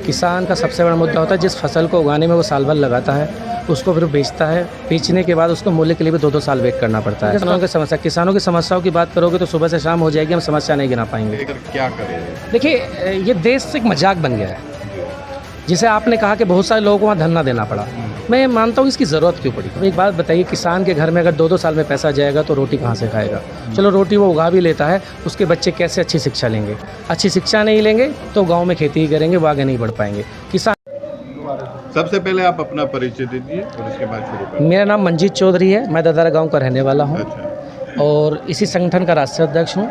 किसान का सबसे बड़ा मुद्दा होता है जिस फसल को उगाने में वो साल भर लगाता है, उसको फिर बेचता है, बेचने के बाद उसको मूल्य के लिए भी 2-2 साल वेट करना पड़ता है। किसानों की समस्याओं की बात करोगे तो सुबह से शाम हो जाएगी, हम समस्या नहीं गिना पाएंगे। क्या करें? देखिए, ये देश एक मजाक बन गया है। जिसे आपने कहा कि बहुत सारे लोगों को वहाँ धरना देना पड़ा, मैं मानता हूँ इसकी ज़रूरत क्यों पड़ी। एक बात बताइए, किसान के घर में अगर 2-2 साल में पैसा जाएगा तो रोटी कहाँ से खाएगा? चलो रोटी वो उगा भी लेता है, उसके बच्चे कैसे अच्छी शिक्षा लेंगे? अच्छी शिक्षा नहीं लेंगे तो गांव में खेती ही करेंगे, वो आगे नहीं बढ़ पाएंगे। किसान सबसे पहले आप अपना परिचय दीजिए और उसके बाद शुरू करें। मेरा नाम मंजीत चौधरी है, मैं ददारा गाँव का रहने वाला हूँ अच्छा। और इसी संगठन का राष्ट्रीय अध्यक्ष हूँ,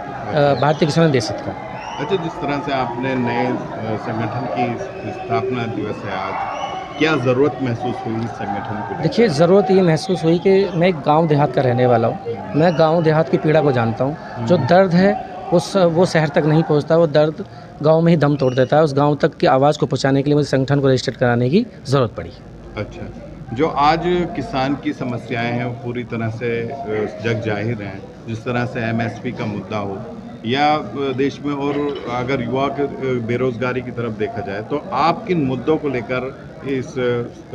भारतीय किसान देशित का। अच्छा, जिस तरह से आपने नए संगठन की स्थापना दिवस है आज, क्या ज़रूरत महसूस हुई इस संगठन को? देखिए, ज़रूरत ये महसूस हुई कि मैं एक गांव देहात का रहने वाला हूँ, मैं गांव देहात की पीड़ा को जानता हूँ। जो दर्द है वो शहर तक नहीं पहुँचता, वो दर्द गांव में ही दम तोड़ देता है। उस गांव तक की आवाज़ को पहुँचाने के लिए मुझे संगठन को रजिस्टर्ड कराने की ज़रूरत पड़ी। अच्छा, जो आज किसान की समस्याएं हैं वो पूरी तरह से जग जाहिर हैं। जिस तरह से एमएसपी का मुद्दा हो या देश में, और अगर युवा के बेरोजगारी की तरफ देखा जाए, तो आप किन मुद्दों को लेकर इस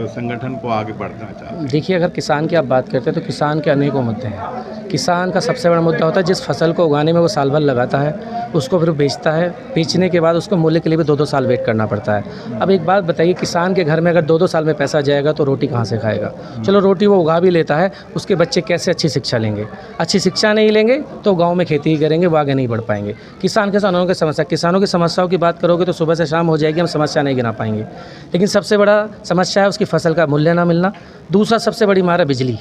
संगठन को आगे बढ़ाना चाहते हैं? देखिए, अगर किसान की आप बात करते हैं तो किसान के अनेकों मुद्दे हैं। किसान का सबसे बड़ा मुद्दा होता है जिस फसल को उगाने में वो साल भर लगाता है, उसको फिर बेचता है, बेचने के बाद उसको मूल्य के लिए भी 2-2 साल वेट करना पड़ता है। अब एक बात बताइए, किसान के घर में अगर 2-2 साल में पैसा जाएगा तो रोटी कहाँ से खाएगा? चलो रोटी वो उगा भी लेता है, उसके बच्चे कैसे अच्छी शिक्षा लेंगे? अच्छी शिक्षा नहीं लेंगे तो गाँव में खेती ही करेंगे, वो आगे नहीं बढ़ पाएंगे। किसानों की समस्याओं की बात करोगे तो सुबह से शाम हो जाएगी, हम समस्या नहीं गिना पाएंगे। लेकिन सबसे बड़ा समस्या है उसकी फसल का मूल्य ना मिलना। दूसरा सबसे बड़ी मार है बिजली।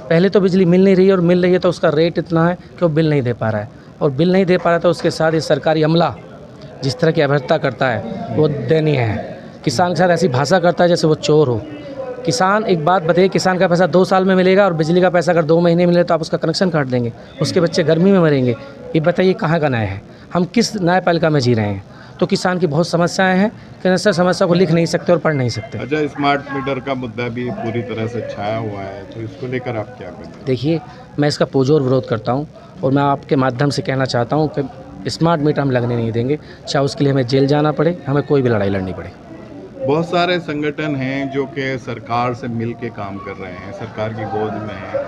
पहले तो बिजली मिल नहीं रही है, और मिल रही है तो उसका रेट इतना है कि वो बिल नहीं दे पा रहा है, और बिल नहीं दे पा रहा तो उसके साथ ये सरकारी अमला जिस तरह की अभद्रता करता है वो दयनीय है। किसान के साथ ऐसी भाषा करता है जैसे वो चोर हो। किसान, एक बात बताइए, किसान का पैसा 2 साल में मिलेगा और बिजली का पैसा अगर 2 महीने मिले तो आप उसका कनेक्शन काट देंगे, उसके बच्चे गर्मी में मरेंगे। ये बताइए कहाँ का न्याय है? हम किस न्यायपालिका में जी रहे हैं? तो किसान की बहुत समस्याएं हैं कि समस्या को लिख नहीं सकते और पढ़ नहीं सकते। अच्छा, स्मार्ट मीटर का मुद्दा भी पूरी तरह से छाया हुआ है, तो इसको लेकर आप क्या करें? देखिए, मैं इसका पुरजोर विरोध करता हूं, और मैं आपके माध्यम से कहना चाहता हूं कि स्मार्ट मीटर हम लगने नहीं देंगे, चाहे उसके लिए हमें जेल जाना पड़े, हमें कोई भी लड़ाई लड़नी पड़े। बहुत सारे संगठन हैं जो कि सरकार से मिल के काम कर रहे हैं, सरकार की गोद में हैं,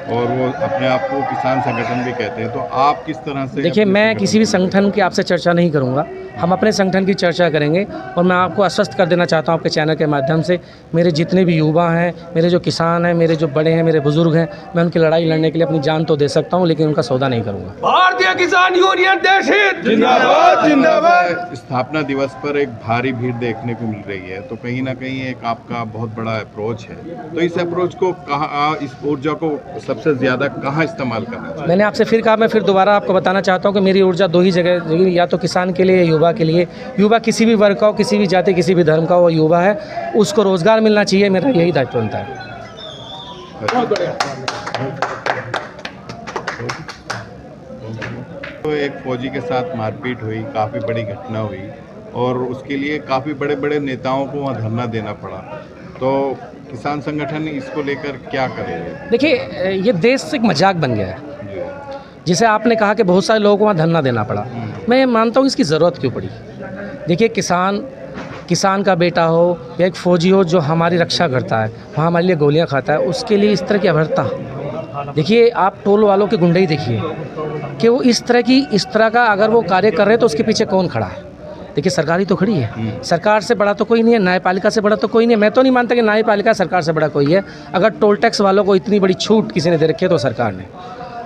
और वो अपने आप को किसान संगठन भी कहते हैं। तो आप किस तरह से? देखिए, मैं किसी भी संगठन की आपसे चर्चा नहीं करूंगा, हम अपने संगठन की चर्चा करेंगे। और मैं आपको आश्वस्त कर देना चाहता हूं आपके चैनल के माध्यम से, मेरे जितने भी युवा हैं, मेरे जो किसान हैं, मेरे जो बड़े हैं, मेरे बुजुर्ग हैं, मैं उनकी लड़ाई लड़ने के लिए अपनी जान तो दे सकता हूं, लेकिन उनका सौदा नहीं करूँगा। भारतीय किसान यूनियन देश हित जिंदाबाद जिंदाबाद। स्थापना दिवस पर एक भारी भीड़ देखने को मिल रही है, तो कहीं ना कहीं एक आपका बहुत बड़ा अप्रोच है। तो इस अप्रोच को कहाँ, इस ऊर्जा को सबसे ज़्यादा कहाँ इस्तेमाल करना चाहिए? मैंने आपसे फिर कहा, मैं फिर दोबारा आपको बताना चाहता हूं कि मेरी ऊर्जा 2 ही जगह, या तो किसान के लिए, युवा के लिए। युवा किसी भी वर्ग का हो, किसी भी जाति, किसी भी धर्म का हो, युवा है, उसको रोज़गार मिलना चाहिए, मेरा यही दायित्व बनता है। तो एक फौजी के साथ मारपीट हुई, काफ़ी बड़ी घटना हुई, और उसके लिए काफ़ी बड़े बड़े नेताओं को वहाँ धरना देना पड़ा। तो किसान संगठन इसको लेकर क्या करेंगे? देखिए, ये देश एक मजाक बन गया है। जी। जिसे आपने कहा कि बहुत सारे लोगों को वहाँ धरना देना पड़ा, मैं मानता हूँ इसकी ज़रूरत क्यों पड़ी। देखिए, किसान का बेटा हो या एक फ़ौजी हो जो हमारी रक्षा करता है, वहाँ हमारे लिए गोलियाँ खाता है, उसके लिए इस तरह की अभद्रता। देखिए, आप टोल वालों के गुंडे ही देखिए कि वो इस तरह का अगर वो कार्य कर रहे हैं तो उसके पीछे कौन खड़ा है। देखिए, सरकार ही तो खड़ी है, सरकार से बड़ा तो कोई नहीं है, न्यायपालिका से बड़ा तो कोई नहीं है। मैं तो नहीं मानता कि न्यायपालिका सरकार से बड़ा कोई है। अगर टोल टैक्स वालों को इतनी बड़ी छूट किसी ने दे रखी है तो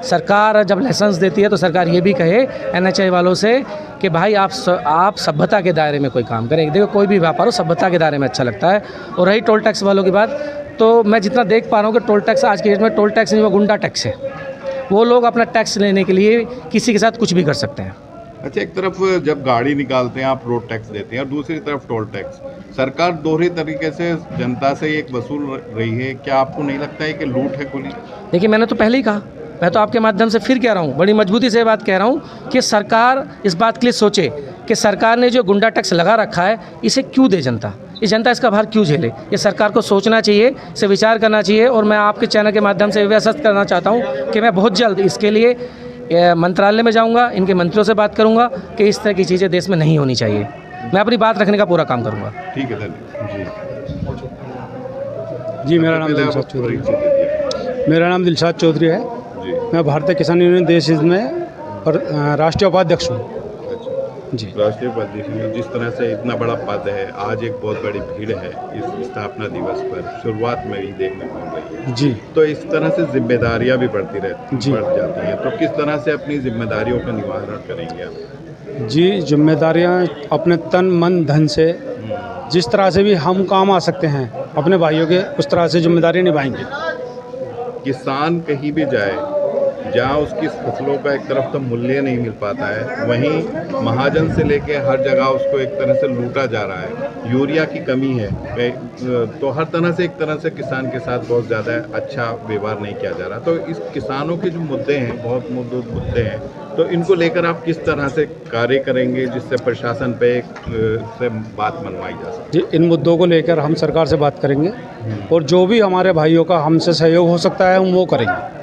सरकार जब लाइसेंस देती है तो सरकार ये भी कहे NHAI वालों से कि भाई आप सभ्यता के दायरे में कोई काम करें। देखो, कोई भी व्यापार हो, सभ्यता के दायरे में अच्छा लगता है। और रही टोल टैक्स वालों की बात, तो मैं जितना देख पा रहा हूँ कि टोल टैक्स आज के डेट में टोल टैक्स नहीं, वो गुंडा टैक्स है। वो लोग अपना टैक्स लेने के लिए किसी के साथ कुछ भी कर सकते हैं। अच्छा, एक तरफ जब गाड़ी निकालते हैं आप रोड टैक्स देते हैं, और दूसरी तरफ टोल टैक्स। सरकार दोहरे तरीके से जनता से एक वसूल रही है। क्या आपको नहीं लगता है कि लूट है खुली? देखिए, मैंने तो पहले ही कहा, मैं तो आपके माध्यम से फिर कह रहा हूँ, बड़ी मजबूती से बात कह रहा हूँ कि सरकार इस बात के लिए सोचे कि सरकार ने जो गुंडा टैक्स लगा रखा है इसे क्यों दे जनता, ये जनता इसका भार क्यों झेले। ये सरकार को सोचना चाहिए, इसे विचार करना चाहिए। और मैं आपके चैनल के माध्यम से आश्वस्त करना चाहता हूँ कि मैं बहुत जल्द इसके लिए मंत्रालय में जाऊँगा, इनके मंत्रियों से बात करूँगा कि इस तरह की चीज़ें देश में नहीं होनी चाहिए। मैं अपनी बात रखने का पूरा काम करूँगा। ठीक है, धन्यवाद जी मेरा नाम पहले आप दिलशाद चौधरी परिचय दे दीजिए। मेरा नाम दिलशाद चौधरी है। जी, मैं भारतीय किसान यूनियन देश हित में और राष्ट्रीय उपाध्यक्ष हूँ अच्छा। जी। राष्ट्रीय उपाध्यक्ष में जिस तरह से इतना बड़ा पद है, आज एक बहुत बड़ी भीड़ है इस स्थापना दिवस पर, शुरुआत में ही देखने को मिल रही है। जी तो इस तरह से जिम्मेदारियां भी बढ़ जी। जाती हैं, तो किस तरह से अपनी जिम्मेदारियों का निवारण करेंगे आप? जी जिम्मेदारियाँ अपने तन मन धन से जिस तरह से भी हम काम आ सकते हैं अपने भाइयों के, उस तरह से जिम्मेदारी निभाएंगे। किसान कहीं भी जाए, जहाँ उसकी फसलों का एक तरफ तो मूल्य नहीं मिल पाता है, वहीं महाजन से लेके हर जगह उसको एक तरह से लूटा जा रहा है। यूरिया की कमी है, तो हर तरह से एक तरह से किसान के साथ बहुत ज़्यादा अच्छा व्यवहार नहीं किया जा रहा। तो इस किसानों के जो मुद्दे हैं, बहुत मुद्दे हैं, तो इनको लेकर आप किस तरह से कार्य करेंगे जिससे प्रशासन पे से बात मनवाई जा सके? जी इन मुद्दों को लेकर हम सरकार से बात करेंगे और जो भी हमारे भाइयों का हमसे सहयोग हो सकता है हम वो करेंगे।